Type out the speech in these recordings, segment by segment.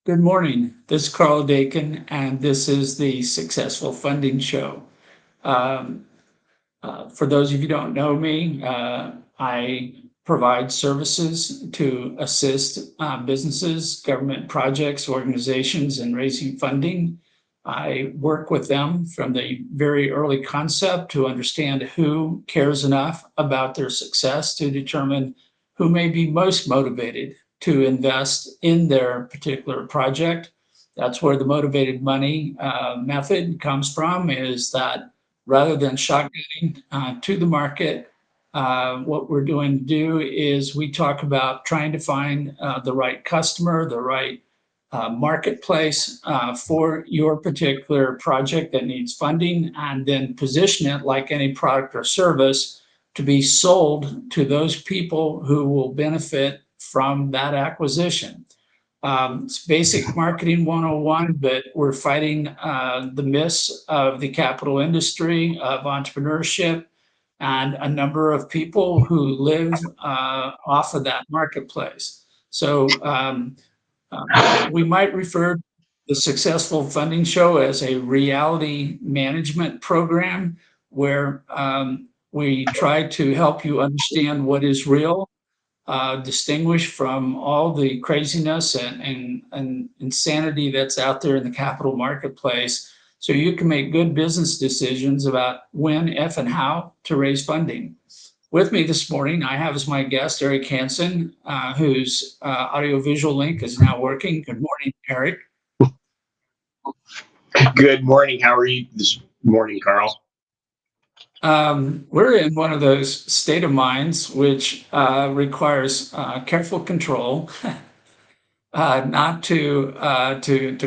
Good morning. This is Carl Dakin, and this is the Successful Funding Show. Um, for those of you who don't know me, I provide services to assist businesses, government projects, organizations in raising funding. I work with them from the very early concept to understand who cares enough about their success to determine who may be most motivated to invest in their particular project. That's where the motivated money method comes from, is that rather than shotgunning to the market, what we're doing to do is we talk about trying to find the right customer, the right marketplace for your particular project that needs funding, and then position it like any product or service to be sold to those people who will benefit from that acquisition. It's basic marketing 101, but we're fighting the myths of the capital industry, of entrepreneurship, and a number of people who live off of that marketplace. We might refer to the Successful Funding Show as a reality management program where we try to help you understand what is real, distinguished from all the craziness and insanity that's out there in the capital marketplace, so you can make good business decisions about when, if, and how to raise funding. With me this morning, I have as my guest Eric Hansen, whose audiovisual link is now working. Good morning, Eric. Good morning. How are you this morning, Carl? We're in one of those state of minds which requires careful control, not to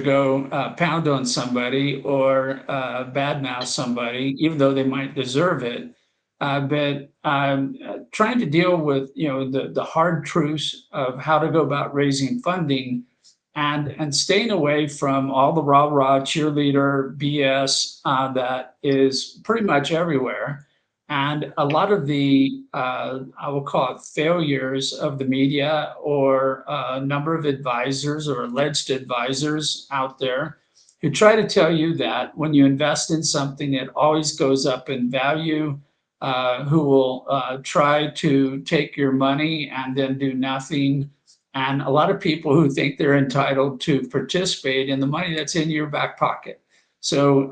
go pound on somebody or badmouth somebody, even though they might deserve it. But trying to deal with the hard truths of how to go about raising funding, and staying away from all the rah rah cheerleader BS that is pretty much everywhere. And a lot of the, I will call it failures of the media, or a number of advisors or alleged advisors out there who try to tell you that when you invest in something, it always goes up in value, who will try to take your money and then do nothing, and a lot of people who think they're entitled to participate in the money that's in your back pocket. So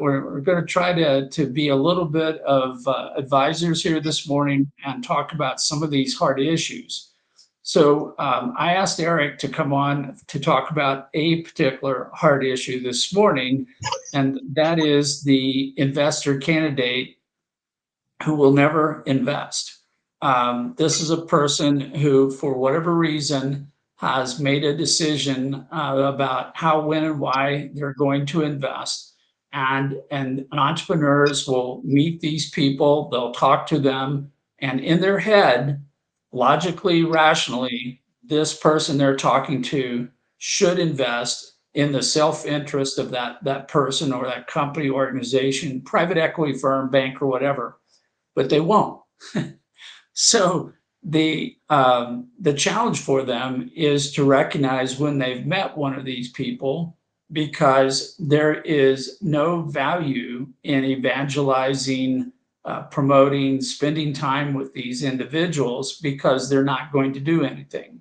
we're going to try to be a little bit of advisors here this morning and talk about some of these hard issues. So I asked Eric to come on to talk about a particular hard issue this morning, and that is the investor candidate who will never invest. This is a person who, for whatever reason, has made a decision about how, when, and why they're going to invest. And entrepreneurs will meet these people, they'll talk to them, and in their head, logically, rationally, this person they're talking to should invest in the self-interest of that person or that company, organization, private equity firm, bank, or whatever, but they won't. So the challenge for them is to recognize when they've met one of these people, because there is no value in evangelizing, promoting, spending time with these individuals, because they're not going to do anything.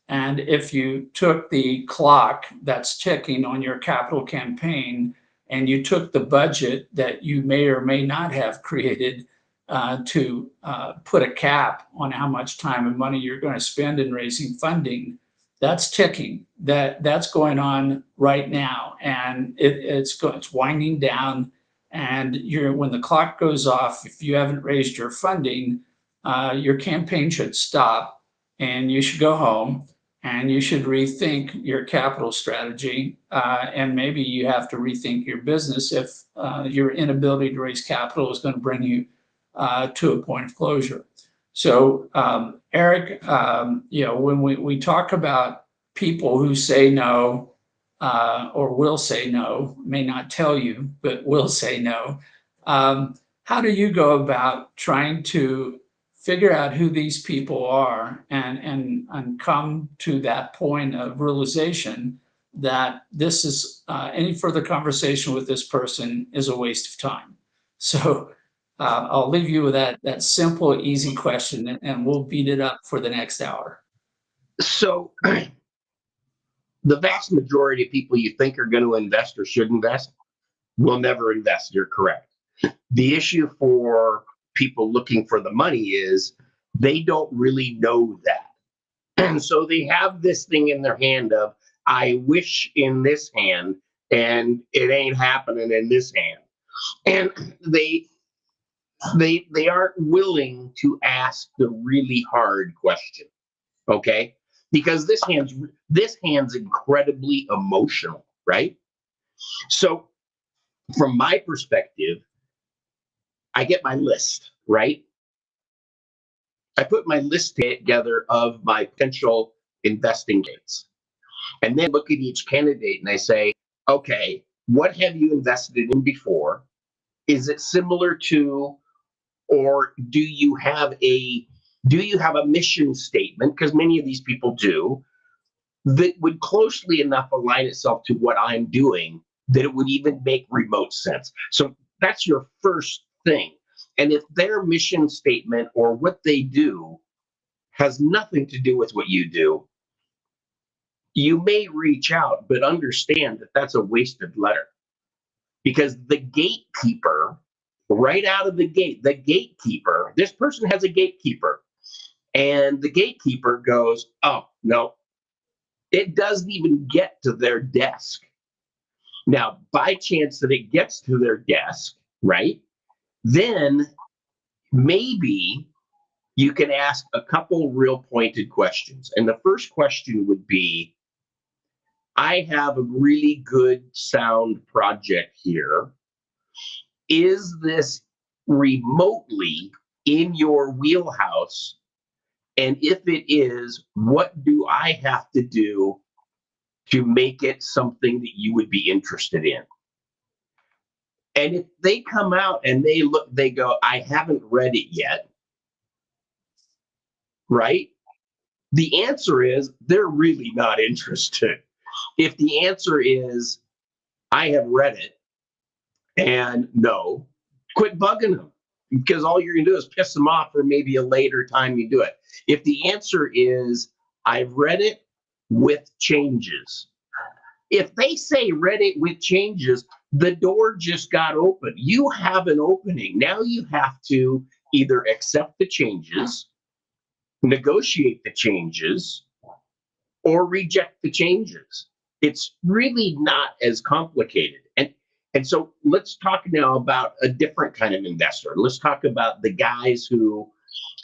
And if you took the clock that's ticking on your capital campaign and you took the budget that you may or may not have created to put a cap on how much time and money you're going to spend in raising funding, that's ticking. That's going on right now, and it's winding down. And when the clock goes off, if you haven't raised your funding, your campaign should stop, and you should go home, and you should rethink your capital strategy, and maybe you have to rethink your business if your inability to raise capital is going to bring you to a point of closure. So, Eric, when we talk about people who say no, or will say no, may not tell you, but will say no, how do you go about trying to figure out who these people are, and come to that point of realization that this is any further conversation with this person is a waste of time. So I'll leave you with that simple, easy question, and we'll beat it up for the next hour. So the vast majority of people you think are going to invest or should invest will never invest. You're correct. The issue for people looking for the money is they don't really know that. And so they have this thing in their hand of, I wish in this hand, and it ain't happening in this hand. And they aren't willing to ask the really hard question. Okay? Because this hand's incredibly emotional, right? So from my perspective, I get my list, right? I put my list together of my potential investing dates, and then look at each candidate and I say, okay, what have you invested in before? Is it similar to, or do you have a mission statement? Because many of these people do, that would closely enough align itself to what I'm doing that it would even make remote sense. So that's your first thing. And if their mission statement or what they do has nothing to do with what you do, you may reach out, but understand that that's a wasted letter. Because the gatekeeper, right out of the gate, this person has a gatekeeper, and the gatekeeper goes, oh, no, it doesn't even get to their desk. Now, by chance that it gets to their desk, right, then maybe you can ask a couple real pointed questions. And the first question would be, I have a really good sound project here. Is this remotely in your wheelhouse? And if it is, what do I have to do to make it something that you would be interested in? And if they come out and they go, I haven't read it yet, right? The answer is they're really not interested. If the answer is, I have read it, and no, quit bugging them, because all you're going to do is piss them off for maybe a later time you do it. If the answer is, I've read it with changes, if they say read it with changes, the door just got open. You have an opening. Now you have to either accept the changes, negotiate the changes, or reject the changes. It's really not as complicated. And so let's talk now about a different kind of investor. Let's talk about the guys who,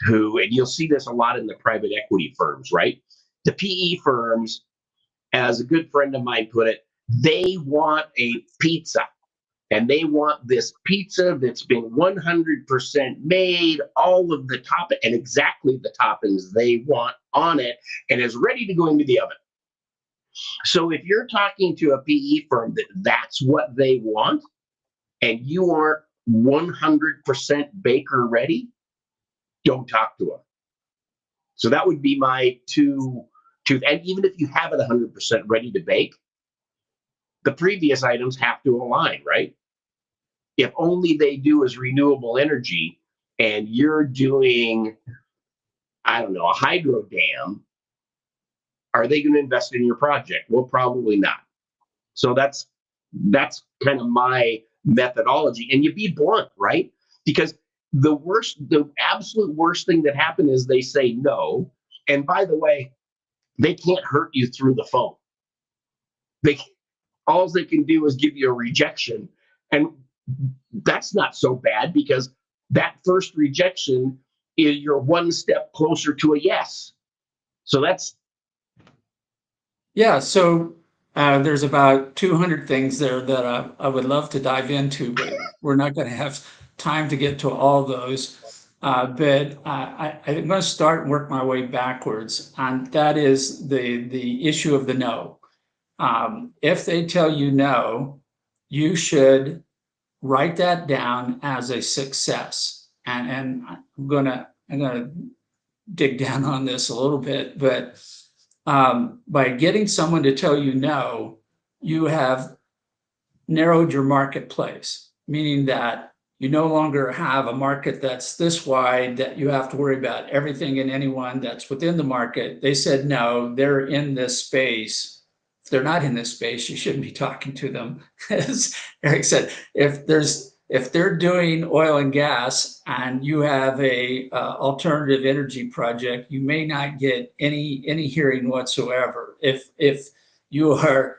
and you'll see this a lot in the private equity firms, right? The PE firms, as a good friend of mine put it, they want a pizza. And they want this pizza that's been 100% made, all of the topping, and exactly the toppings they want on it, and is ready to go into the oven. So if you're talking to a PE firm that's what they want, and you aren't 100% baker ready, don't talk to them. So that would be my two, and even if you have it 100% ready to bake, the previous items have to align, right? If only they do is renewable energy and you're doing, I don't know, a hydro dam, are they going to invest in your project? Well, probably not. So that's kind of my methodology. And you be blunt, right? Because the absolute worst thing that happened is they say no. And by the way, they can't hurt you through the phone. All they can do is give you a rejection. And that's not so bad, because that first rejection is you're one step closer to a yes. So that's. Yeah, so there's about 200 things there that I would love to dive into, but we're not going to have time to get to all those. But I'm going to start and work my way backwards, and that is the issue of the no. If they tell you no, you should write that down as a success. And I'm gonna dig down on this a little bit, but by getting someone to tell you no, you have narrowed your marketplace, meaning that you no longer have a market that's this wide that you have to worry about everything and anyone that's within the market. They said, no, they're in this space. If they're not in this space, you shouldn't be talking to them. As Eric said, if they're doing oil and gas and you have a alternative energy project, you may not get any hearing whatsoever. If you are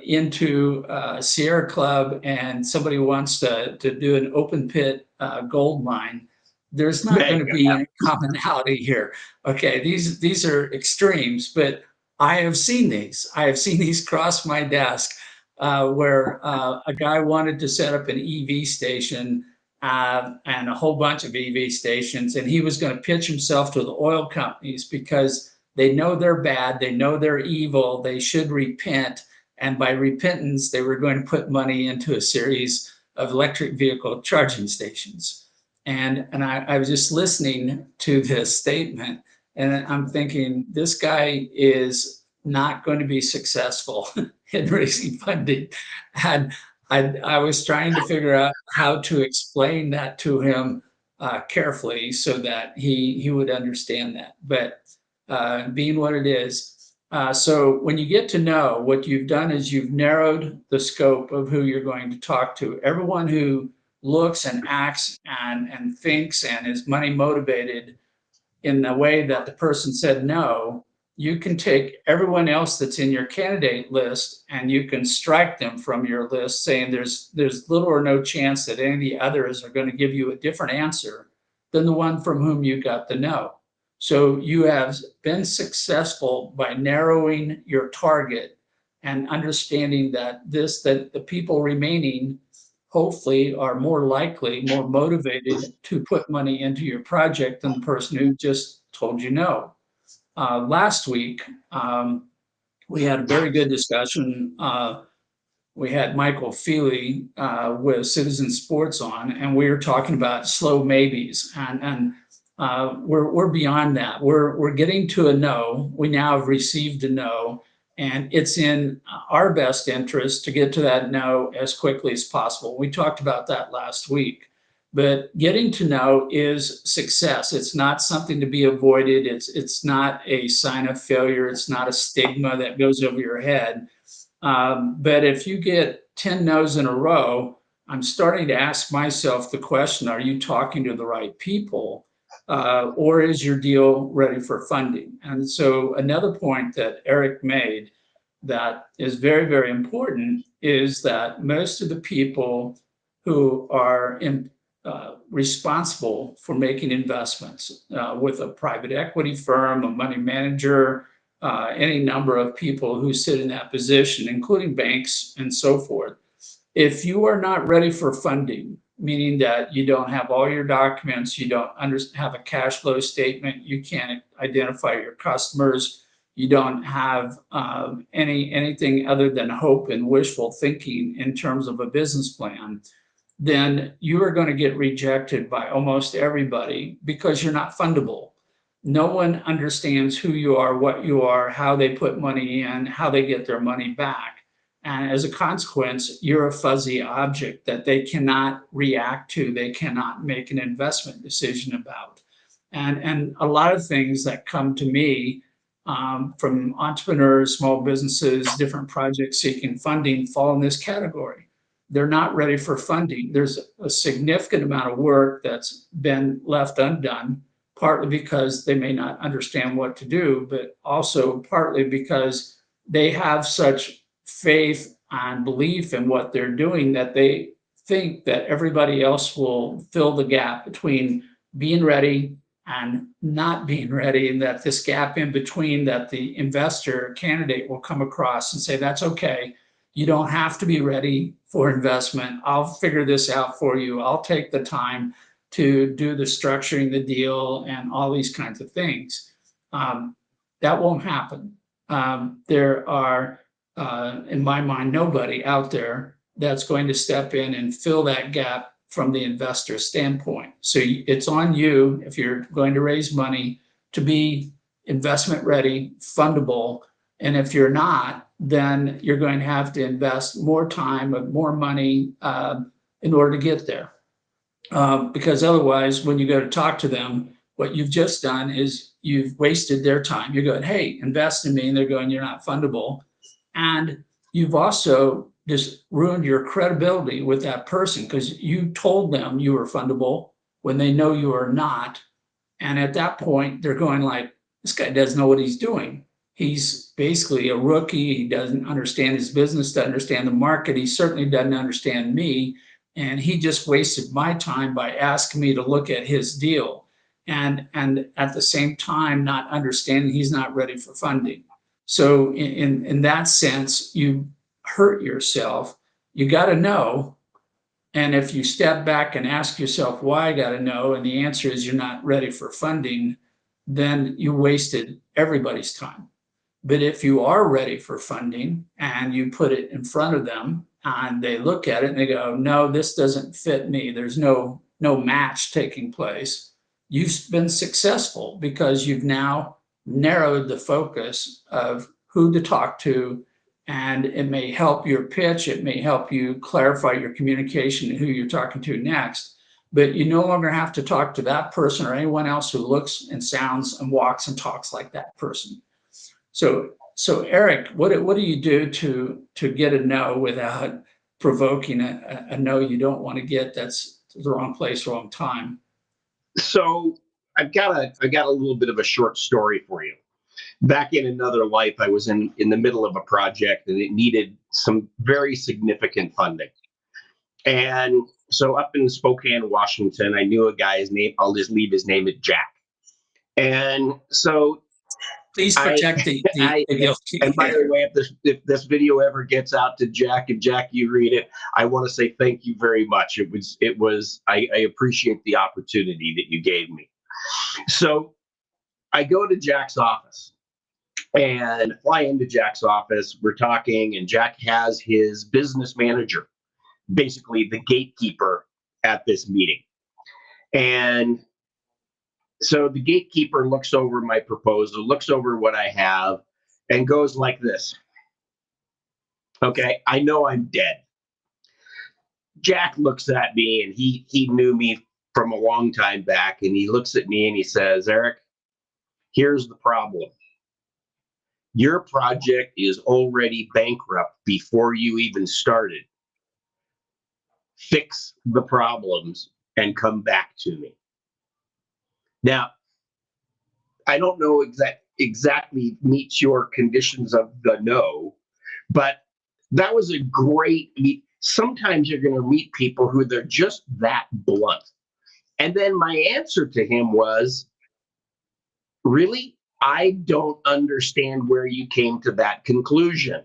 into Sierra Club and somebody wants to do an open pit gold mine, there's not going to be any commonality here. Okay, these are extremes, but I have seen these. I have seen these cross my desk where a guy wanted to set up an EV station and a whole bunch of EV stations, and he was going to pitch himself to the oil companies because they know they're bad, they know they're evil, they should repent. And by repentance, they were going to put money into a series of electric vehicle charging stations. And I was just listening to this statement, and I'm thinking, this guy is not going to be successful in raising funding. And I was trying to figure out how to explain that to him carefully so that he would understand that. But being what it is, so when you get to know, what you've done is you've narrowed the scope of who you're going to talk to. Everyone who looks and acts and thinks and is money motivated in the way that the person said no, you can take everyone else that's in your candidate list and you can strike them from your list, saying there's little or no chance that any of the others are going to give you a different answer than the one from whom you got the no. So you have been successful by narrowing your target and understanding that the people remaining hopefully are more likely, more motivated to put money into your project than the person who just told you no. Last week, we had a very good discussion. We had Michael Feely with Citizen Sports on, and we were talking about slow maybes, and we're beyond that. We're getting to a no. We now have received a no, and it's in our best interest to get to that no as quickly as possible. We talked about that last week. But getting to know is success. It's not something to be avoided. It's not a sign of failure. It's not a stigma that goes over your head. But if you get 10 no's in a row, I'm starting to ask myself the question, are you talking to the right people? Or is your deal ready for funding? And so another point that Eric made that is very, very important is that most of the people who are responsible for making investments with a private equity firm, a money manager, any number of people who sit in that position, including banks and so forth. If you are not ready for funding, meaning that you don't have all your documents, you don't have a cash flow statement, you can't identify your customers, you don't have anything other than hope and wishful thinking in terms of a business plan, then you are going to get rejected by almost everybody because you're not fundable. No one understands who you are, what you are, how they put money in, how they get their money back. And as a consequence, you're a fuzzy object that they cannot react to, they cannot make an investment decision about. And a lot of things that come to me from entrepreneurs, small businesses, different projects seeking funding fall in this category. They're not ready for funding. There's a significant amount of work that's been left undone, partly because they may not understand what to do, but also partly because they have such faith and belief in what they're doing that they think that everybody else will fill the gap between being ready and not being ready, and that this gap in between that the investor candidate will come across and say, that's okay. You don't have to be ready for investment. I'll figure this out for you. I'll take the time to do the structuring the deal and all these kinds of things. That won't happen. There are, in my mind, nobody out there that's going to step in and fill that gap from the investor standpoint. So it's on you, if you're going to raise money, to be investment ready, fundable, And if you're not, then you're going to have to invest more time and more money in order to get there. Because otherwise, when you go to talk to them, what you've just done is you've wasted their time. You're going, hey, invest in me. And they're going, you're not fundable. And you've also just ruined your credibility with that person because you told them you were fundable when they know you are not. And at that point, they're going like, this guy doesn't know what he's doing. He's basically a rookie. He doesn't understand his business, doesn't understand the market. He certainly doesn't understand me. And he just wasted my time by asking me to look at his deal. And at the same time, not understanding he's not ready for funding. So in that sense, you hurt yourself. You got to know. And if you step back and ask yourself why I got to know, and the answer is you're not ready for funding, then you wasted everybody's time. But if you are ready for funding and you put it in front of them and they look at it and they go, no, this doesn't fit me. There's no match taking place. You've been successful because you've now narrowed the focus of who to talk to, and it may help your pitch. It may help you clarify your communication and who you're talking to next. But you no longer have to talk to that person or anyone else who looks and sounds and walks and talks like that person. So Eric, what do you do to get a no without provoking a no you don't want to get? That's the wrong place, wrong time. So I got a little bit of a short story for you. Back in another life, I was in the middle of a project and it needed some very significant funding. And so up in Spokane, Washington, I knew a guy's name. I'll just leave his name at Jack. And so please protect the guilty. And by the way, if this video ever gets out to Jack, and Jack, you read it, I want to say thank you very much. I appreciate the opportunity that you gave me. So I go to Jack's office and fly into Jack's office. We're talking, and Jack has his business manager, basically the gatekeeper at this meeting. And so the gatekeeper looks over my proposal, looks over what I have, and goes like this. Okay, I know I'm dead. Jack looks at me, and he knew me from a long time back, and he looks at me and he says, Eric, here's the problem. Your project is already bankrupt before you even started. Fix the problems and come back to me. Now, I don't know exactly meets your conditions of the no, but that was a great meet. Sometimes you're going to meet people who they're just that blunt. And then my answer to him was, really? I don't understand where you came to that conclusion.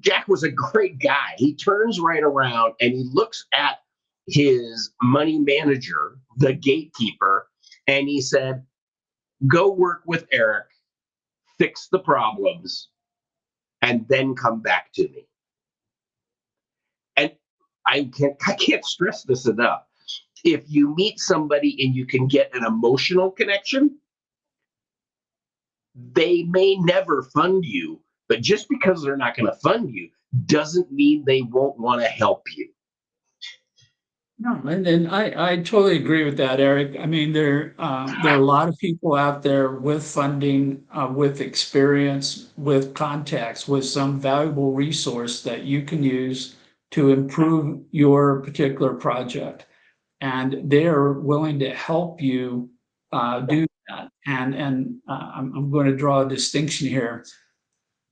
Jack was a great guy. He turns right around and he looks at his money manager, the gatekeeper, and he said, go work with Eric, fix the problems, and then come back to me. And I can't stress this enough. If you meet somebody and you can get an emotional connection, they may never fund you, but just because they're not going to fund you doesn't mean they won't want to help you. No, and I totally agree with that, Eric. I mean, there are a lot of people out there with funding, with experience, with contacts, with some valuable resource that you can use to improve your particular project, and they're willing to help you do that. And I'm going to draw a distinction here.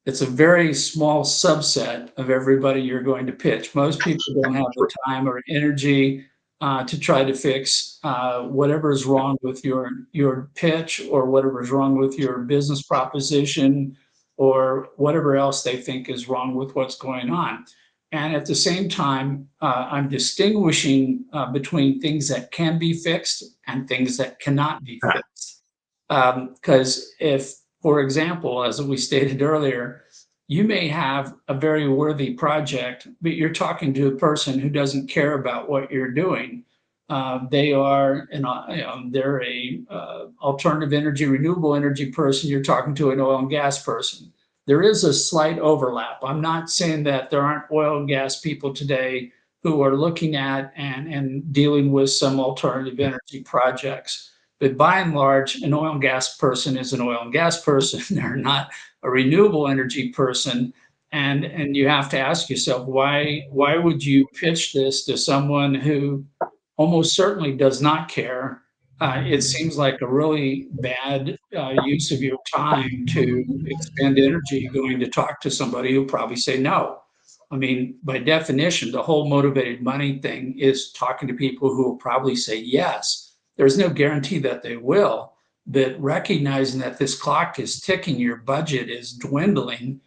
It's a very small subset of everybody you're going to pitch. Most people don't have the time or energy to try to fix whatever is wrong with your pitch, or whatever is wrong with your business proposition, or whatever else they think is wrong with what's going on. And at the same time, I'm distinguishing between things that can be fixed and things that cannot be fixed. Because if, for example, as we stated earlier, you may have a very worthy project, but you're talking to a person who doesn't care about what you're doing. They are, they're a alternative energy, renewable energy person. You're talking to an oil and gas person. there is a slight overlap. I'm not saying that there aren't oil and gas people today who are looking at and dealing with some alternative energy projects. But by and large, an oil and gas person is an oil and gas person. They're not a renewable energy person. And you have to ask yourself, why would you pitch this to someone who almost certainly does not care? It seems like a really bad use of your time to expend energy going to talk to somebody who'll probably say no. I mean, by definition, the whole motivated money thing is talking to people who will probably say yes. There's no guarantee that they will, but recognizing that this clock is ticking, your budget is dwindling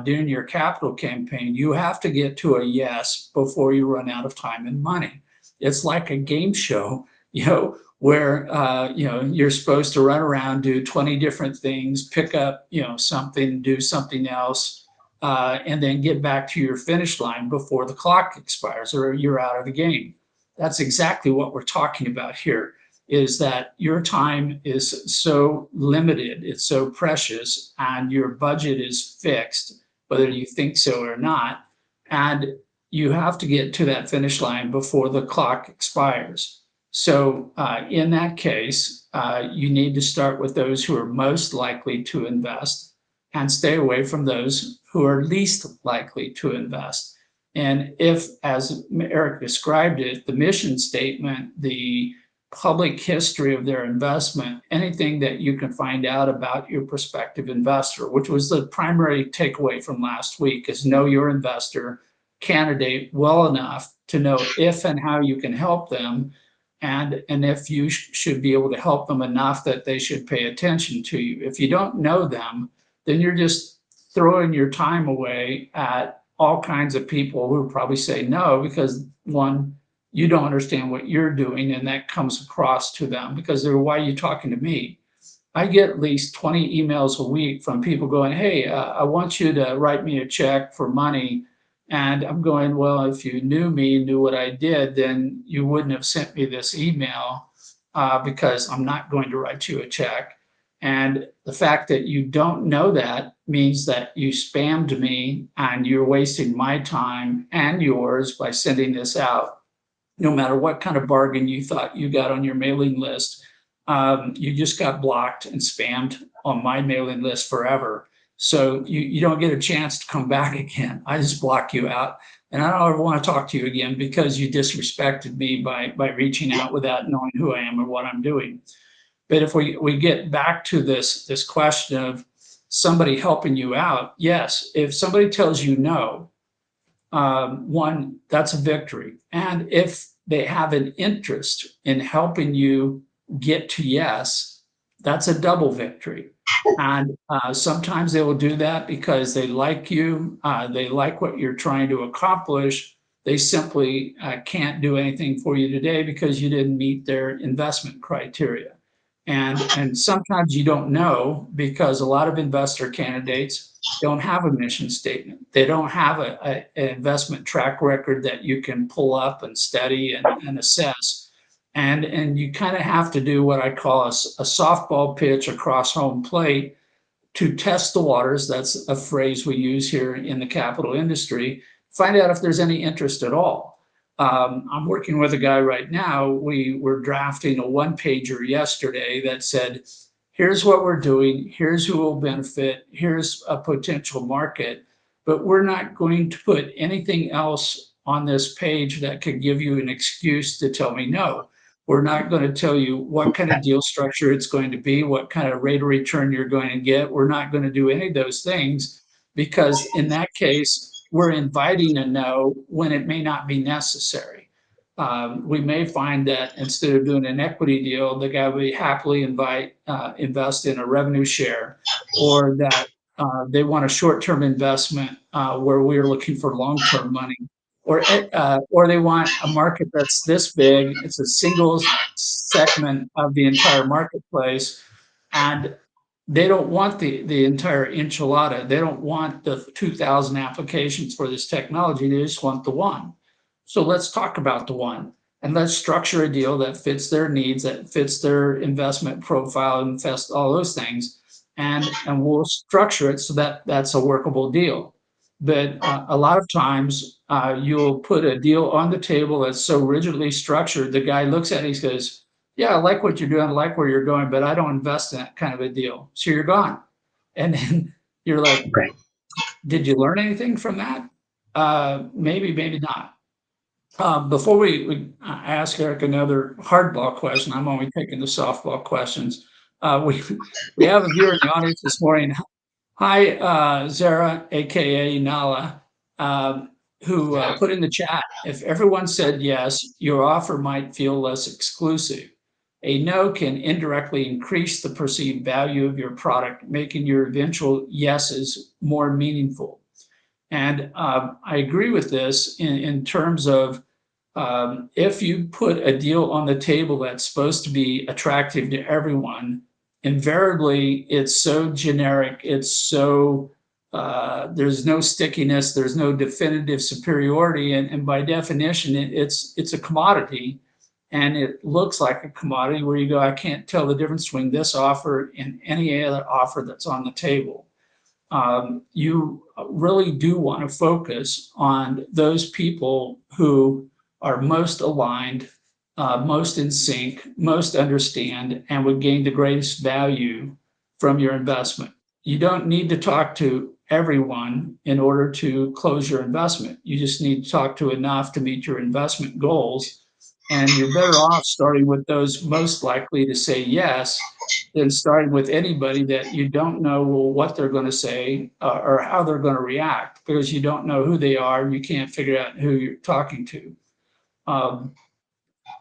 during your capital campaign, you have to get to a yes before you run out of time and money. It's like a game show, where you're supposed to run around, do 20 different things, pick up something, do something else, and then get back to your finish line before the clock expires or you're out of the game. That's exactly what we're talking about here, is that your time is so limited, it's so precious, and your budget is fixed, whether you think so or not. And you have to get to that finish line before the clock expires. So in that case, you need to start with those who are most likely to invest and stay away from those who are least likely to invest. And if, as Eric described it, the mission statement, the public history of their investment, anything that you can find out about your prospective investor, which was the primary takeaway from last week, is know your investor candidate well enough to know if and how you can help them, and if you should be able to help them enough that they should pay attention to you. If you don't know them, then you're just throwing your time away at all kinds of people who probably say no, because one, you don't understand what you're doing, and that comes across to them because they're, why are you talking to me? I get at least 20 emails a week from people going, hey, I want you to write me a check for money. And I'm going, well, if you knew me, knew what I did, then you wouldn't have sent me this email, because I'm not going to write you a check. And the fact that you don't know that means that you spammed me and you're wasting my time and yours by sending this out. No matter what kind of bargain you thought you got on your mailing list, you just got blocked and spammed on my mailing list forever. So you don't get a chance to come back again. I just block you out, and I don't ever want to talk to you again because you disrespected me by reaching out without knowing who I am or what I'm doing. But if we get back to this question of somebody helping you out, yes, if somebody tells you no, one, that's a victory. And if they have an interest in helping you get to yes, that's a double victory. And sometimes they will do that because they like you, they like what you're trying to accomplish. They simply can't do anything for you today because you didn't meet their investment criteria. And sometimes you don't know because a lot of investor candidates don't have a mission statement. They don't have an investment track record that you can pull up and study and assess. And you kind of have to do what I call a softball pitch across home plate to test the waters. That's a phrase we use here in the capital industry. Find out if there's any interest at all. I'm working with a guy right now. We were drafting a one-pager yesterday that said, here's what we're doing, here's who will benefit, here's a potential market, but we're not going to put anything else on this page that could give you an excuse to tell me no. We're not going to tell you what kind of deal structure it's going to be, what kind of rate of return you're going to get. We're not going to do any of those things because in that case, we're inviting a no when it may not be necessary. We may find that instead of doing an equity deal, the guy would happily invest in a revenue share, or that they want a short-term investment where we're looking for long-term money, or they want a market that's this big. It's a single segment of the entire marketplace, and they don't want the entire enchilada. They don't want the 2,000 applications for this technology. They just want the one. So let's talk about the one, and let's structure a deal that fits their needs, that fits their investment profile, and fits all those things. and we'll structure it so that that's a workable deal. But a lot of times you'll put a deal on the table that's so rigidly structured, the guy looks at it, he goes, yeah, I like what you're doing, I like where you're going, but I don't invest in that kind of a deal. So you're gone. And then you're like, Right. did you learn anything from that? Maybe, maybe not. Before we ask Eric another hardball question, I'm only taking the softball questions. We have a viewer in the audience this morning. Hi, Zara, aka Nala, who put in the chat, if everyone said yes, your offer might feel less exclusive. A no can indirectly increase the perceived value of your product, making your eventual yeses more meaningful. And I agree with this in terms of if you put a deal on the table that's supposed to be attractive to everyone, invariably it's so generic, it's so there's no stickiness, there's no definitive superiority, and by definition, it's a commodity, and it looks like a commodity where you go, I can't tell the difference between this offer and any other offer that's on the table. You really do want to focus on those people who are most aligned, most in sync, most understand, and would gain the greatest value from your investment. You don't need to talk to everyone in order to close your investment. You just need to talk to enough to meet your investment goals. And you're better off starting with those most likely to say yes than starting with anybody that you don't know what they're going to say or how they're going to react, because you don't know who they are and you can't figure out who you're talking to.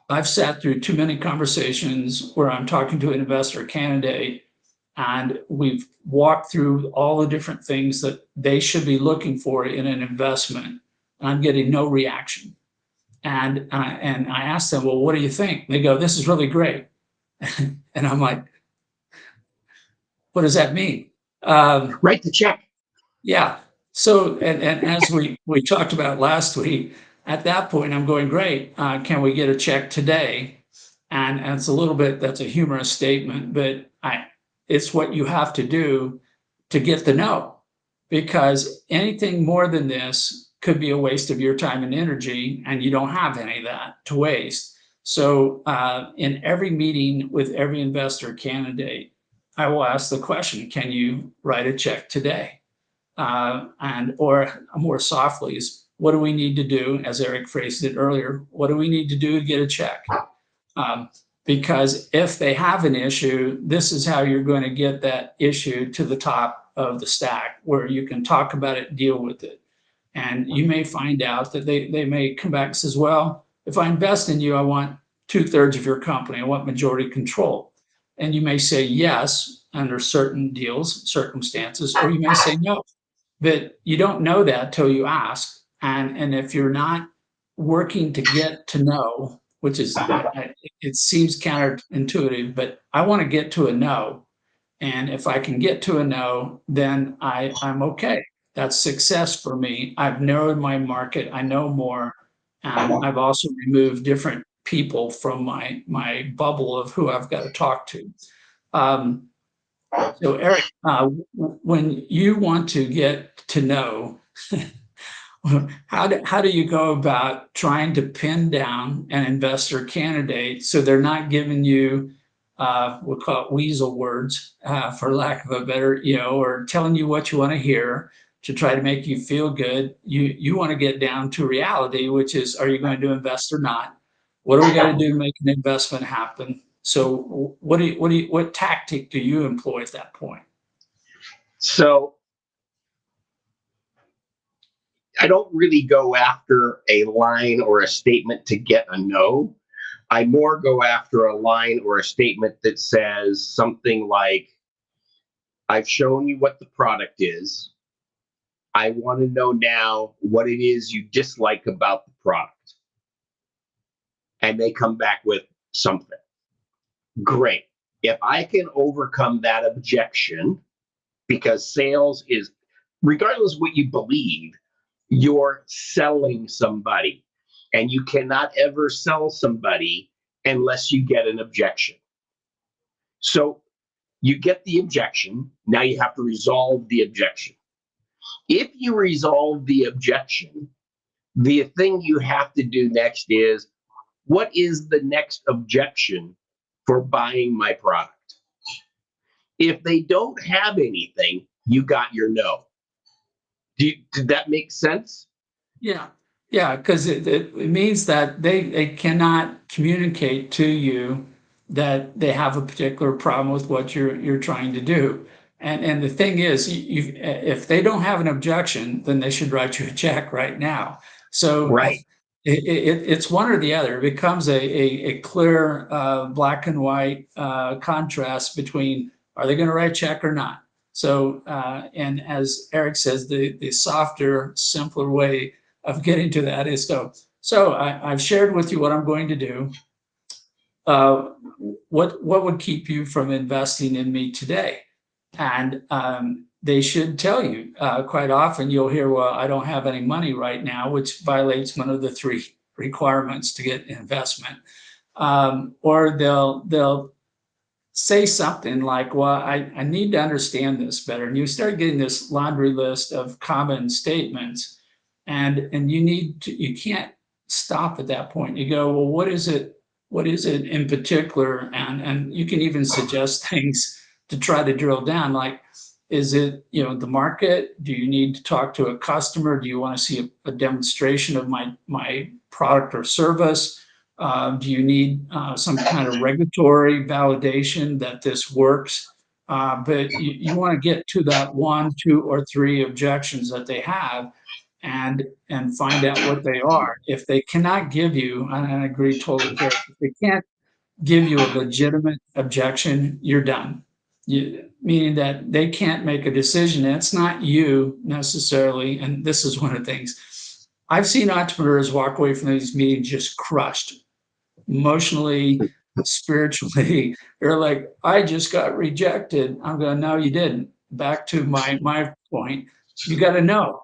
I've sat through too many conversations where I'm talking to an investor candidate and we've walked through all the different things that they should be looking for in an investment, and I'm getting no reaction. And I ask them, well, what do you think? And they go, this is really great. And I'm like, what does that mean? Write the check. Yeah. So, and as we talked about last week, at that point, I'm going, great. Can we get a check today? And it's a little bit, that's a humorous statement, but it's what you have to do to get the no, because anything more than this could be a waste of your time and energy, and you don't have any of that to waste. So, in every meeting with every investor candidate, I will ask the question, can you write a check today? And or more softly is, what do we need to do? As Eric phrased it earlier, what do we need to do to get a check? Because if they have an issue, this is how you're going to get that issue to the top of the stack, where you can talk about it, deal with it. And you may find out that they may come back and says, well, if I invest in you, I want 2/3 of your company. I want majority control. And you may say yes under certain deals, circumstances, or you may say no. But you don't know that till you ask. And if you're not working to get to know, which is, it seems counterintuitive, but I want to get to a no. And if I can get to a no, then I'm okay. That's success for me. I've narrowed my market. I know more. And I've also removed different people from my bubble of who I've got to talk to. So Eric, when you want to get to know, how do you go about trying to pin down an investor candidate so they're not giving you, we'll call it weasel words, for lack of a better, or telling you what you want to hear to try to make you feel good? You want to get down to reality, which is, are you going to invest or not? What do we got to do to make an investment happen? So what tactic do you employ at that point? So I don't really go after a line or a statement to get a no. I more go after a line or a statement that says something like, I've shown you what the product is. I want to know now what it is you dislike about the product. And they come back with something. Great. If I can overcome that objection, because sales is, regardless of what you believe, you're selling somebody, and you cannot ever sell somebody unless you get an objection. So You get the objection. Now you have to resolve the objection. If you resolve the objection, the thing you have to do next is, what is the next objection for buying my product? If they don't have anything, you got your no. Did that make sense? Yeah, yeah, because it means that they cannot communicate to you that they have a particular problem with what you're trying to do. And the thing is, if they don't have an objection, then they should write you a check right now. So Right. it's one or the other. It becomes a clear black and white contrast between are they going to write a check or not. So and as Eric says, the softer, simpler way of getting to that is so I've shared with you what I'm going to do. Uh, what would keep you from investing in me today? And they should tell you. Quite often, you'll hear, "Well, I don't have any money right now," which violates one of the three requirements to get investment. Or they'll say something like, "Well, I need to understand this better." And you start getting this laundry list of common statements, and you can't stop at that point. You go, "Well, what is it in particular?" And you can even suggest things to try to drill down, like, is it, the market? Do you need to talk to a customer? Do you want to see a demonstration of my product or service? Do you need some kind of regulatory validation that this works? But you want to get to that one, two, or three objections that they have, and find out what they are. If they cannot give you, and I agree totally, Eric, if they can't give you a legitimate objection, you're done. Meaning that they can't make a decision, and it's not you necessarily. And this is one of the things I've seen entrepreneurs walk away from these meetings just crushed emotionally, spiritually. They're like, I just got rejected. I'm going, no, you didn't. Back to my point, you got to know.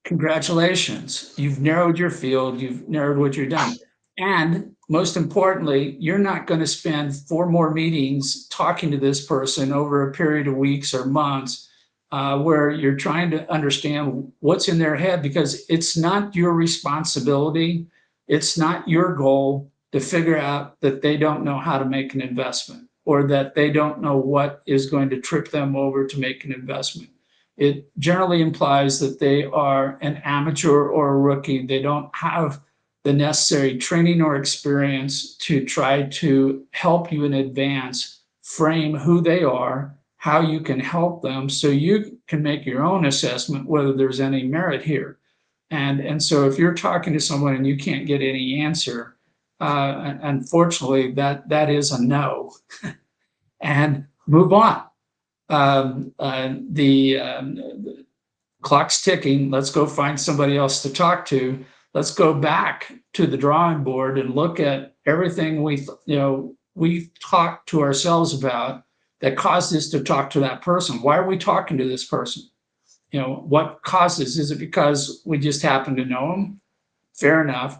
Congratulations. You've narrowed your field, you've narrowed what you're done. And most importantly, you're not going to spend 4 more meetings talking to this person over a period of weeks or months where you're trying to understand what's in their head, because it's not your responsibility. It's not your goal to figure out that they don't know how to make an investment, or that they don't know what is going to trip them over to make an investment. It generally implies that they are an amateur or a rookie. They don't have the necessary training or experience to try to help you in advance frame who they are, how you can help them, so you can make your own assessment whether there's any merit here. And so if you're talking to someone and you can't get any answer, unfortunately, that is a no, and move on. The clock's ticking. Let's go find somebody else to talk to. Let's go back to the drawing board and look at everything we talked to ourselves about that caused us to talk to that person. Why are we talking to this person? What causes? Is it because we just happen to know them? Fair enough.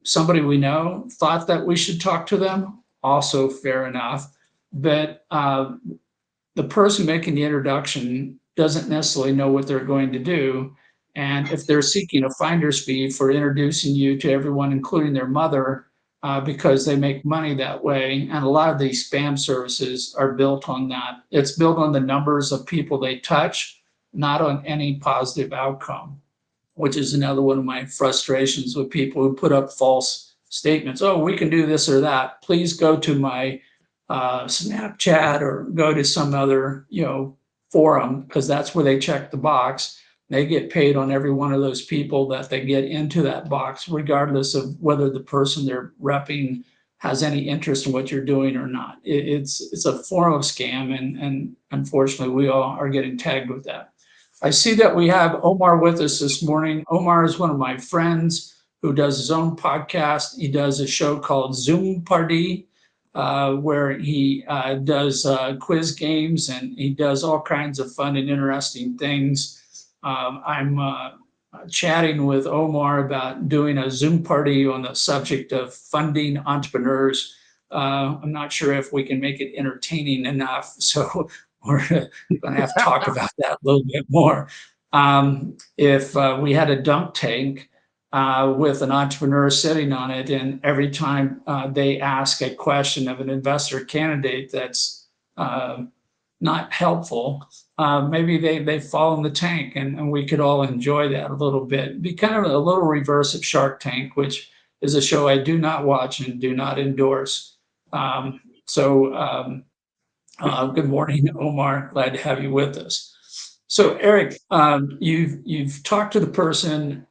Somebody we know thought that we should talk to them. Also fair enough. But the person making the introduction doesn't necessarily know what they're going to do. And if they're seeking a finder's fee for introducing you to everyone, including their mother, because they make money that way, and a lot of these spam services are built on that. It's built on the numbers of people they touch, not on any positive outcome, which is another one of my frustrations with people who put up false statements. Oh, we can do this or that. Please go to my Snapchat or go to some other, forum, because that's where they check the box. They get paid on every one of those people that they get into that box, regardless of whether the person they're repping has any interest in what you're doing or not. It's a form of scam, and unfortunately, we all are getting tagged with that. I see that we have Omar with us this morning. Omar is one of my friends who does his own podcast. He does a show called Zoom Party, where he does quiz games, and he does all kinds of fun and interesting things. I'm chatting with Omar about doing a Zoom party on the subject of funding entrepreneurs I'm not sure if we can make it entertaining enough. So we're going to have to talk about that a little bit more. If we had a dunk tank with an entrepreneur sitting on it, and every time they ask a question of an investor candidate that's not helpful, maybe they fall in the tank, and we could all enjoy that a little bit. Be kind of a little reverse of Shark Tank, which is a show I do not watch and do not endorse. Good morning, Omar. Glad to have you with us. So, Eric, you've talked to the person,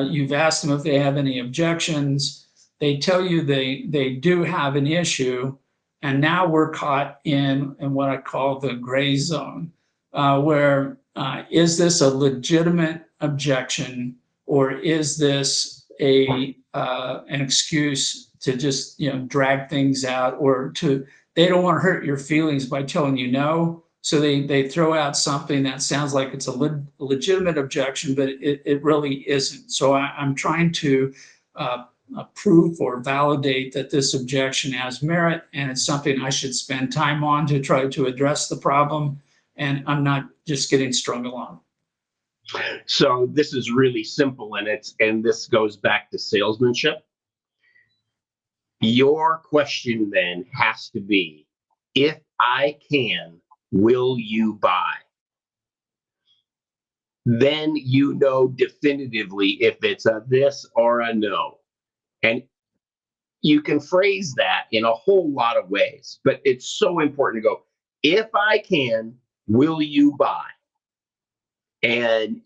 you've asked them if they have any objections. They tell you they do have an issue, and now we're caught in what I call the gray zone, where is this a legitimate objection, or is this an excuse to just drag things out, or to they don't want to hurt your feelings by telling you no. So they throw out something that sounds like it's a legitimate objection, but it really isn't. So I'm trying to prove or validate that this objection has merit, and it's something I should spend time on to try to address the problem. And I'm not just getting strung along. So this is really simple, and this goes back to salesmanship. Your question then has to be, if I can, will you buy? Then you know definitively if it's a this or a no. And you can phrase that in a whole lot of ways, but it's so important to go, if I can, will you buy? And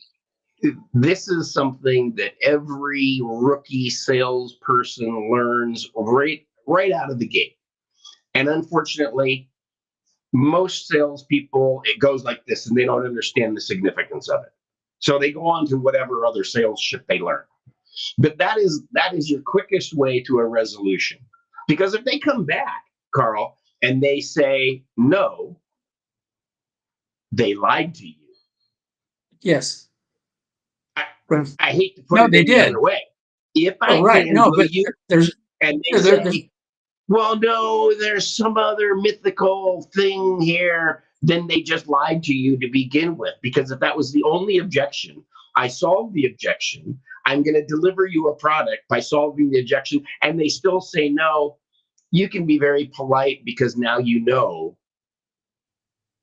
this is something that every rookie salesperson learns right out of the gate. And unfortunately, most salespeople, it goes like this, and they don't understand the significance of it. So they go on to whatever other sales shit they learn. But that is your quickest way to a resolution. Because if they come back, Carl, and they say no, they lied to you. Yes. I hate to put it the other way. If I can, no, but you, there's and they say, well, no, there's some other mythical thing here, then they just lied to you to begin with. Because if that was the only objection, I solved the objection. I'm going to deliver you a product by solving the objection, and they still say no. You can be very polite, because now you know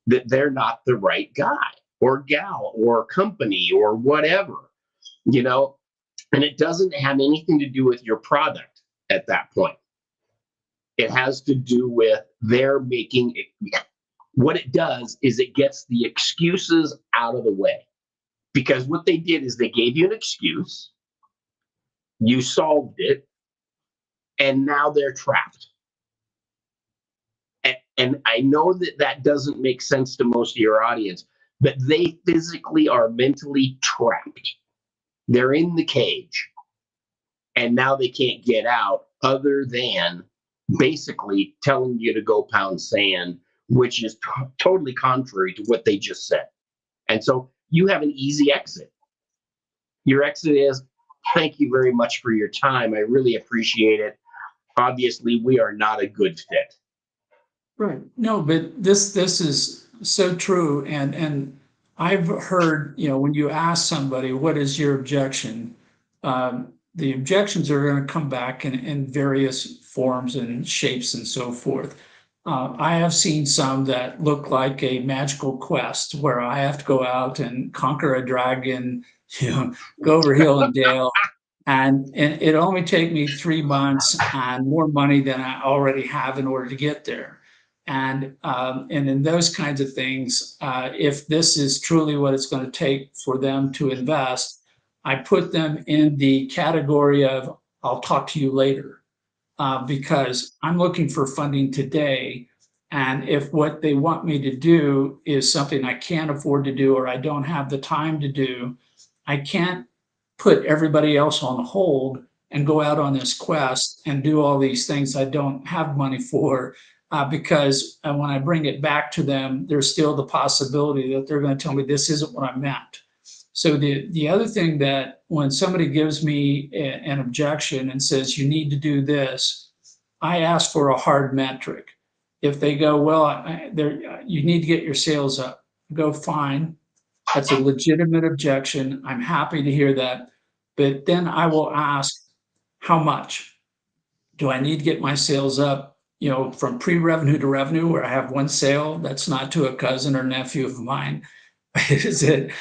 that they're not the right guy or gal or company or whatever, and it doesn't have anything to do with your product at that point. It has to do with their making it. What it does is it gets the excuses out of the way, because what they did is they gave you an excuse, you solved it, and now they're trapped. And I know that doesn't make sense to most of your audience, but they physically are mentally trapped. They're in the cage, and now they can't get out, other than basically telling you to go pound sand, which is totally contrary to what they just said. And so you have an easy exit. Your exit is, thank you very much for your time. I really appreciate it. Obviously, we are not a good fit. Right. No, but this is so true. And I've heard, when you ask somebody, what is your objection? The objections are going to come back in various forms and shapes and so forth. I have seen some that look like a magical quest where I have to go out and conquer a dragon, go over hill and dale. And it only take me 3 months and more money than I already have in order to get there. And in those kinds of things, if this is truly what it's going to take for them to invest, I put them in the category of, I'll talk to you later, because I'm looking for funding today. And if what they want me to do is something I can't afford to do, or I don't have the time to do, I can't put everybody else on hold and go out on this quest and do all these things I don't have money for. Because when I bring it back to them, there's still the possibility that they're going to tell me this isn't what I meant. So the other thing, that when somebody gives me an objection and says, you need to do this, I ask for a hard metric. If they go, well, you need to get your sales up, go fine. That's a legitimate objection. I'm happy to hear that. But then I will ask, how much? Do I need to get my sales up, from pre-revenue to revenue where I have one sale that's not to a cousin or nephew of mine? Is it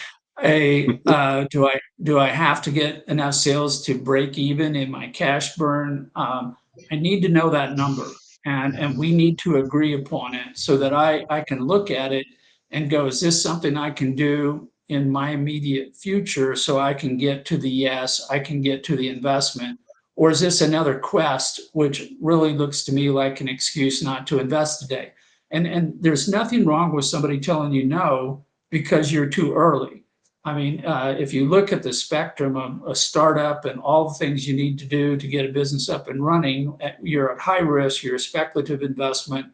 do I have to get enough sales to break even in my cash burn? I need to know that number, and we need to agree upon it so that I can look at it and go, is this something I can do in my immediate future so I can get to the yes, I can get to the investment? Or is this another quest, which really looks to me like an excuse not to invest today? And there's nothing wrong with somebody telling you no because you're too early. I mean, if you look at the spectrum of a startup and all the things you need to do to get a business up and running, you're at high risk, you're a speculative investment.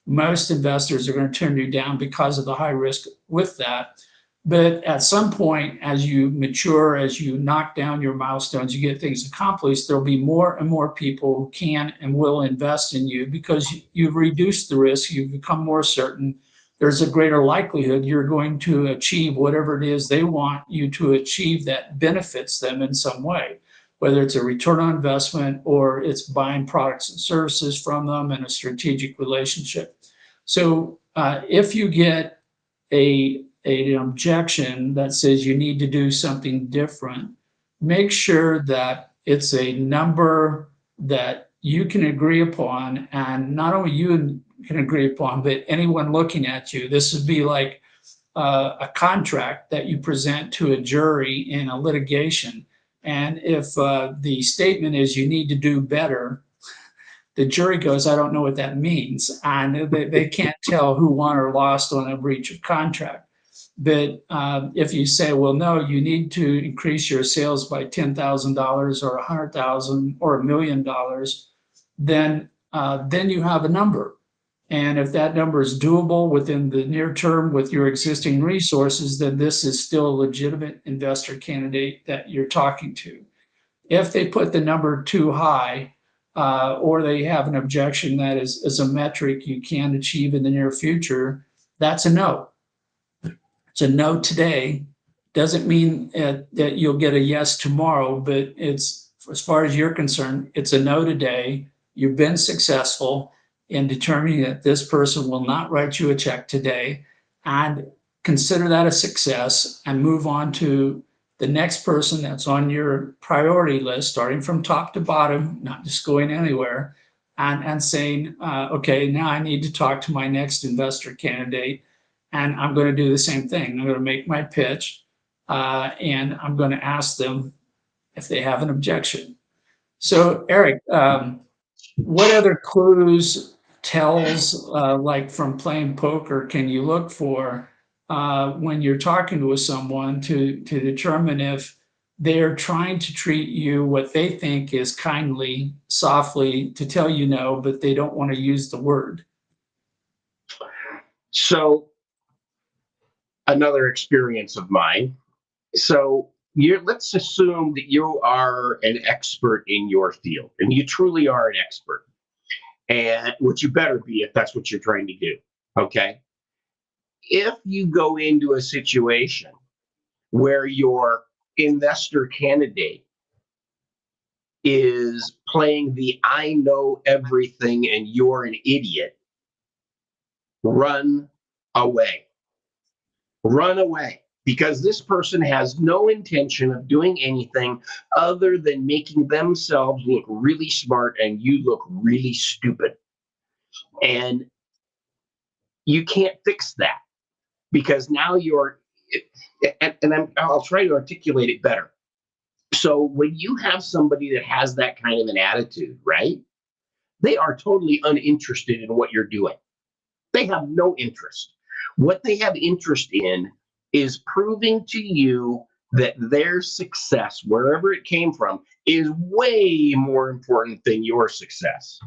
Most investors are going to turn you down because of the high risk with that. But at some point, as you mature, as you knock down your milestones, you get things accomplished, there'll be more and more people who can and will invest in you because you've reduced the risk, you've become more certain. There's a greater likelihood you're going to achieve whatever it is they want you to achieve that benefits them in some way, whether it's a return on investment or it's buying products and services from them in a strategic relationship. So if you get an objection that says you need to do something different, make sure that it's a number that you can agree upon, and not only you can agree upon, but anyone looking at you. This would be like a contract that you present to a jury in a litigation. And if the statement is you need to do better, the jury goes, I don't know what that means. And they can't tell who won or lost on a breach of contract. But if you say, well, no, you need to increase your sales by $10,000 or $100,000 or $1,000,000, then you have a number. And if that number is doable within the near term with your existing resources, then this is still a legitimate investor candidate that you're talking to. If they put the number too high, or they have an objection that is a metric you can't achieve in the near future, that's a no. It's a no today. Doesn't mean that you'll get a yes tomorrow, but it's, as far as you're concerned, it's a no today. You've been successful in determining that this person will not write you a check today, and consider that a success and move on to the next person that's on your priority list, starting from top to bottom, not just going anywhere, and saying, okay, now I need to talk to my next investor candidate, and I'm going to do the same thing. I'm going to make my pitch, and I'm going to ask them if they have an objection. So, Eric, what other clues, tells, like from playing poker, can you look for when you're talking with someone to determine if they're trying to treat you what they think is kindly, softly, to tell you no, but they don't want to use the word? So another experience of mine. So let's assume that you are an expert in your field, and you truly are an expert, and what you better be if that's what you're trying to do. Okay. If you go into a situation where your investor candidate is playing the I know everything and you're an idiot, run away. Run away, because this person has no intention of doing anything other than making themselves look really smart and you look really stupid. And you can't fix that, because now I'll try to articulate it better. So when you have somebody that has that kind of an attitude, right? They are totally uninterested in what you're doing. They have no interest. What they have interest in is proving to you that their success, wherever it came from, is way more important than your success.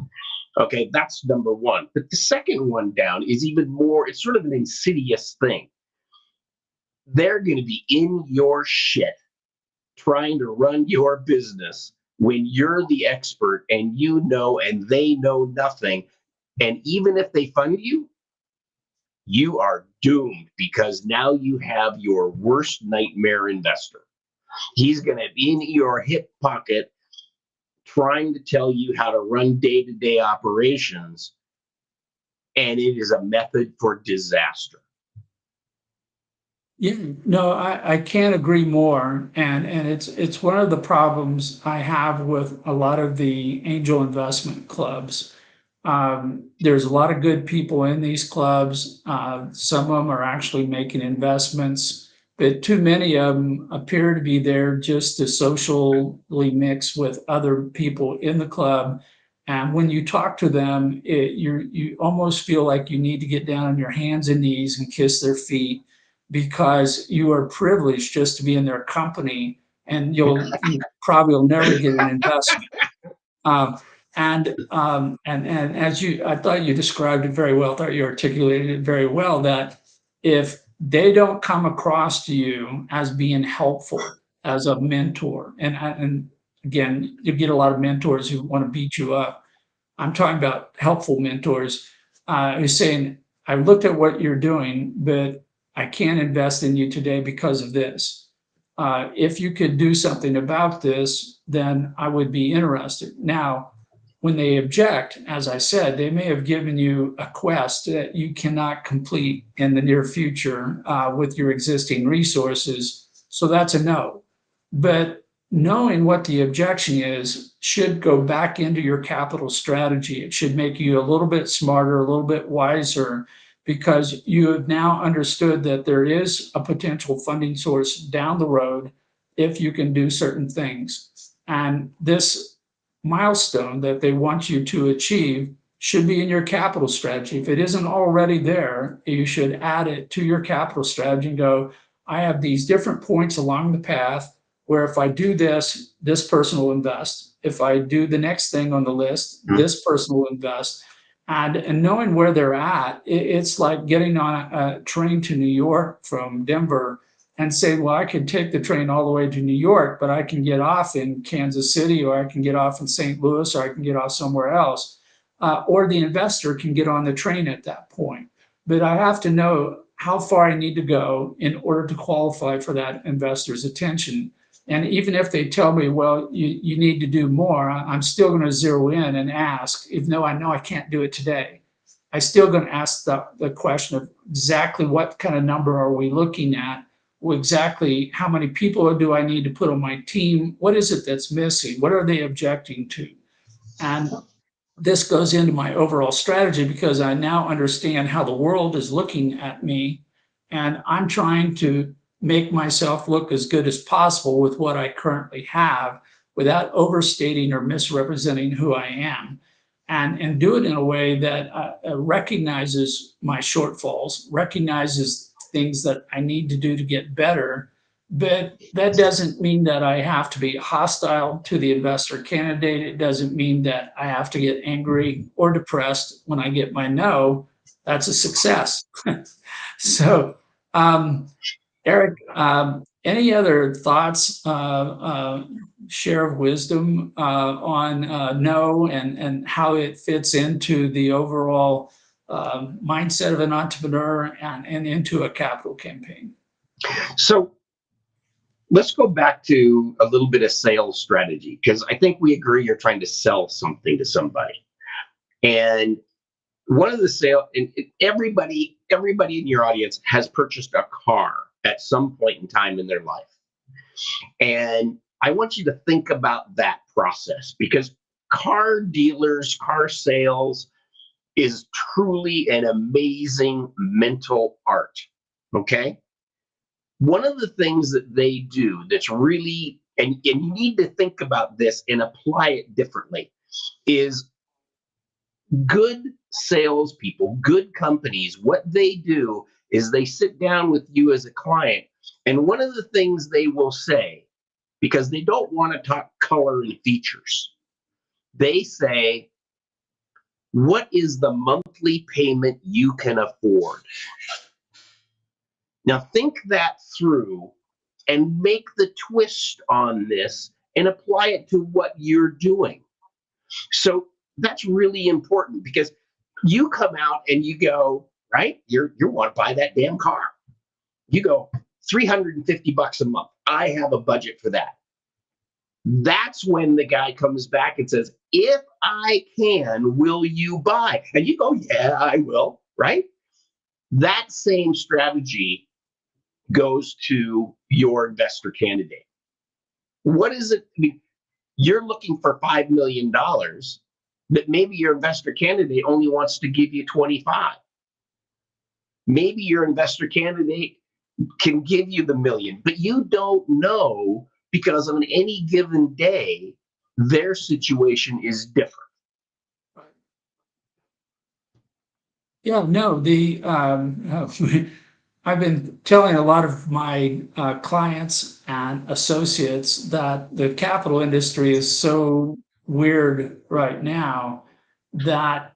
Okay, that's number one. But the second one down is even more, it's sort of an insidious thing. They're going to be in your shit trying to run your business when you're the expert and you know and they know nothing. And even if they fund you, you are doomed because now you have your worst nightmare investor. He's going to be in your hip pocket trying to tell you how to run day-to-day operations, and it is a method for disaster. Yeah, no, I can't agree more. And it's one of the problems I have with a lot of the angel investment clubs. There's a lot of good people in these clubs. Some of them are actually making investments, but too many of them appear to be there just to socially mix with other people in the club. And when you talk to them, you almost feel like you need to get down on your hands and knees and kiss their feet because you are privileged just to be in their company, and you probably will never get an investment. Um, and as I thought you described it very well. I thought you articulated it very well. That if they don't come across to you as being helpful, as a mentor, and again, you get a lot of mentors who want to beat you up. I'm talking about helpful mentors who's saying, "I looked at what you're doing, but I can't invest in you today because of this. If you could do something about this, then I would be interested." Now, when they object, as I said, they may have given you a quest that you cannot complete in the near future with your existing resources. So that's a no. But knowing what the objection is should go back into your capital strategy. It should make you a little bit smarter, a little bit wiser, because you have now understood that there is a potential funding source down the road if you can do certain things. And this milestone that they want you to achieve should be in your capital strategy. If it isn't already there, you should add it to your capital strategy and go, I have these different points along the path where if I do this, this person will invest. If I do the next thing on the list, this person will invest. And knowing where they're at, it's like getting on a train to New York from Denver and say, well, I can take the train all the way to New York, but I can get off in Kansas City, or I can get off in St. Louis, or I can get off somewhere else. Or the investor can get on the train at that point. But I have to know how far I need to go in order to qualify for that investor's attention. And even if they tell me, well, you need to do more, I'm still going to zero in and ask, even though I know I can't do it today. I'm still going to ask the question of exactly what kind of number are we looking at? Exactly how many people do I need to put on my team? What is it that's missing? What are they objecting to? And this goes into my overall strategy because I now understand how the world is looking at me, and I'm trying to make myself look as good as possible with what I currently have without overstating or misrepresenting who I am, and do it in a way that recognizes my shortfalls, recognizes things that I need to do to get better. But that doesn't mean that I have to be hostile to the investor candidate. It doesn't mean that I have to get angry or depressed when I get my no. That's a success. So, Eric, any other thoughts, share of wisdom on no and how it fits into the overall mindset of an entrepreneur and into a capital campaign? So let's go back to a little bit of sales strategy, because I think we agree you're trying to sell something to somebody. And one of the sale, and everybody in your audience has purchased a car at some point in time in their life. And I want you to think about that process, because car dealers, car sales is truly an amazing mental art. Okay. One of the things that they do that's really, and you need to think about this and apply it differently, is good salespeople, good companies, what they do is they sit down with you as a client. And one of the things they will say, because they don't want to talk color and features, they say, what is the monthly payment you can afford? Now think that through and make the twist on this and apply it to what you're doing. So that's really important because you come out and you go, right? You want to buy that damn car. You go, $350 a month. I have a budget for that. That's when the guy comes back and says, if I can, will you buy? And you go, yeah, I will, right? That same strategy goes to your investor candidate. What is it? I mean, you're looking for $5 million, but maybe your investor candidate only wants to give you 25. Maybe your investor candidate can give you the million, but you don't know because on any given day, their situation is different. Yeah, no, I've been telling a lot of my clients and associates that the capital industry is so weird right now that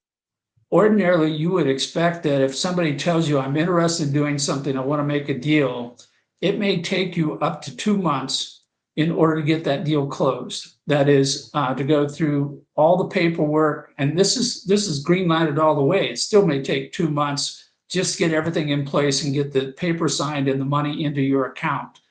ordinarily you would expect that if somebody tells you, I'm interested in doing something, I want to make a deal, it may take you up to 2 months in order to get that deal closed. That is to go through all the paperwork, and this is green lighted all the way. It still may take 2 months just to get everything in place and get the paper signed and the money into your account.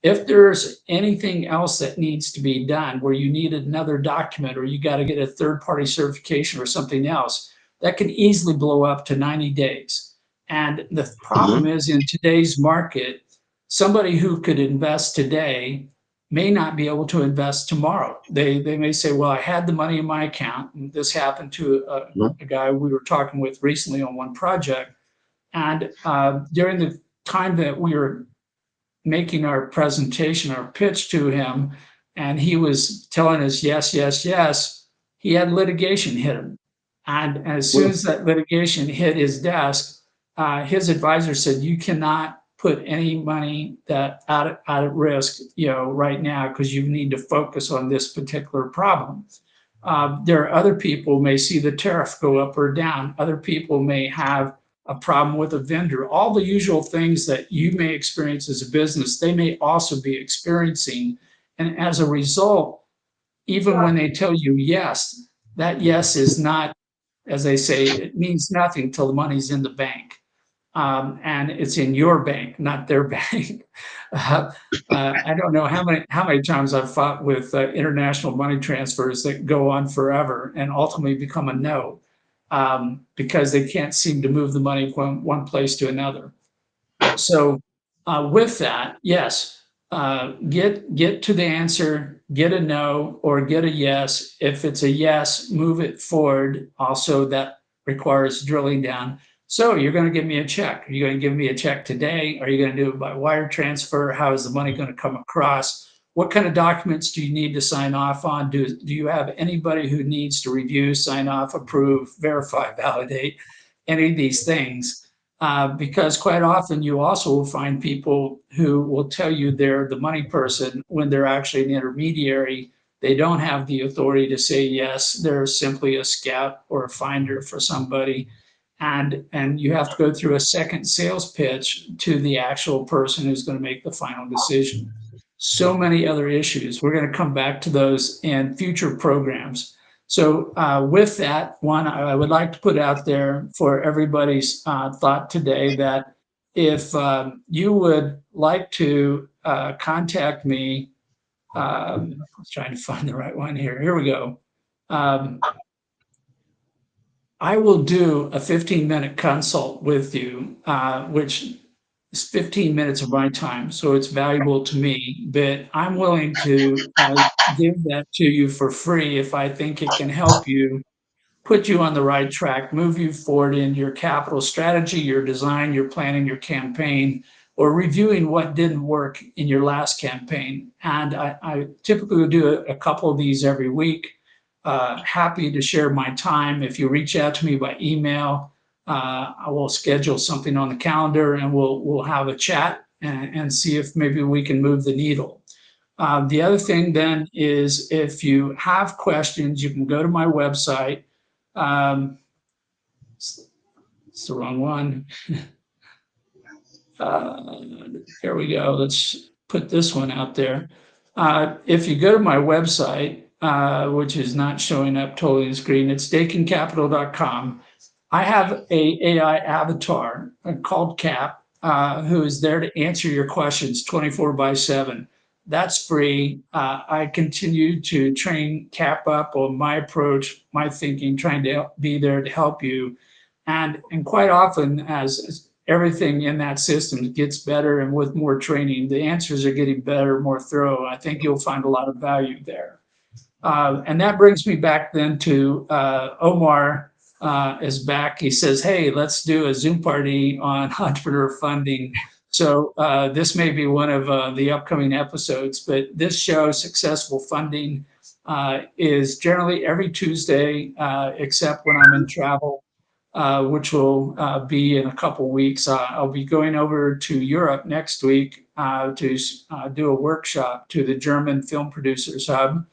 If there's anything else that needs to be done where you need another document or you got to get a third party certification or something else, that can easily blow up to 90 days. And the problem Mhm. is in today's market, somebody who could invest today may not be able to invest tomorrow. They may say, well, I had the money in my account. And this happened to Mhm. a guy we were talking with recently on one project. And during the time that we were making our presentation, our pitch to him, and he was telling us yes, yes, yes, he had litigation hit him. And as soon Well, as that litigation hit his desk, his advisor said, "You cannot put any money that out at risk, right now, because you need to focus on this particular problem." There are other people may see the tariff go up or down. Other people may have a problem with a vendor. All the usual things that you may experience as a business, they may also be experiencing. And as a result, even when they tell you yes, that yes is not, as they say, it means nothing till the money's in the bank. And it's in your bank, not their bank. Uh, I don't know how many times I've fought with international money transfers that go on forever and ultimately become a no, because they can't seem to move the money from one place to another. So with that, yes, get to the answer, get a no or get a yes. If it's a yes, move it forward. Also, that requires drilling down. So you're going to give me a check. Are you going to give me a check today? Are you going to do it by wire transfer? How is the money going to come across? What kind of documents do you need to sign off on? Do you have anybody who needs to review, sign off, approve, verify, validate any of these things? Because quite often you also will find people who will tell you they're the money person when they're actually an intermediary. They don't have the authority to say yes. They're simply a scout or a finder for somebody. And you have to go through a second sales pitch to the actual person who's going to make the final decision. So many other issues. We're going to come back to those in future programs. So with that, one, I would like to put out there for everybody's thought today that if you would like to contact me, I was trying to find the right one here. Here we go. Um, I will do a 15-minute consult with you, which is 15 minutes of my time, so it's valuable to me, but I'm willing to give that to you for free if I think it can help you put you on the right track, move you forward in your capital strategy, your design, your planning, your campaign, or reviewing what didn't work in your last campaign. And I typically will do a couple of these every week. Happy to share my time. If you reach out to me by email, I will schedule something on the calendar and we'll have a chat and see if maybe we can move the needle. The other thing then is if you have questions, you can go to my website. um, it's the wrong one. Uh, Here we go. Let's put this one out there. If you go to my website, which is not showing up totally on the screen, it's dakincapital.com. I have a AI avatar called Cap, who is there to answer your questions 24/7. That's free. I continue to train Cap up on my approach, my thinking, trying to be there to help you. And quite often, as everything in that system gets better and with more training, the answers are getting better, more thorough. I think you'll find a lot of value there. And that brings me back then to Omar is back. He says, hey, let's do a Zoom party on entrepreneur funding. So this may be one of the upcoming episodes, but this show, Successful Funding, is generally every Tuesday, except when I'm in travel, which will be in a couple weeks. I'll be going over to Europe next week to do a workshop to the German Film Producers Hub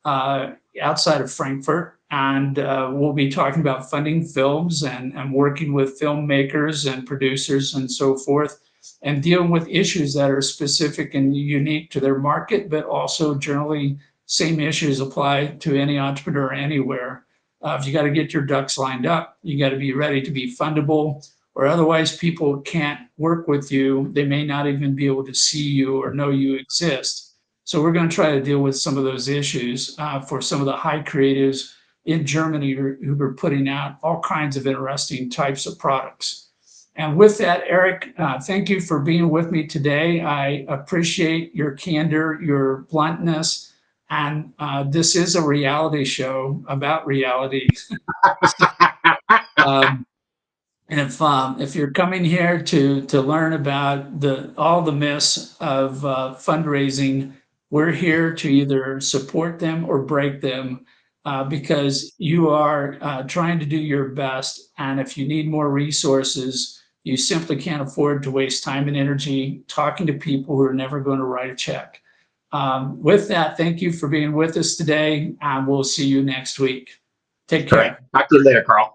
outside of Frankfurt. And we'll be talking about funding films and working with filmmakers and producers and so forth, and dealing with issues that are specific and unique to their market, but also generally same issues apply to any entrepreneur anywhere. If you got to get your ducks lined up, you got to be ready to be fundable, or otherwise people can't work with you. They may not even be able to see you or know you exist. So we're going to try to deal with some of those issues for some of the high creatives in Germany who are putting out all kinds of interesting types of products. And with that, Eric, thank you for being with me today. I appreciate your candor, your bluntness, and this is a reality show about reality. And if you're coming here to learn about all the myths of fundraising, we're here to either support them or break them because you are trying to do your best. And if you need more resources, you simply can't afford to waste time and energy talking to people who are never going to write a check. With that, thank you for being with us today, and we'll see you next week. Take care. Talk to you later, Carl.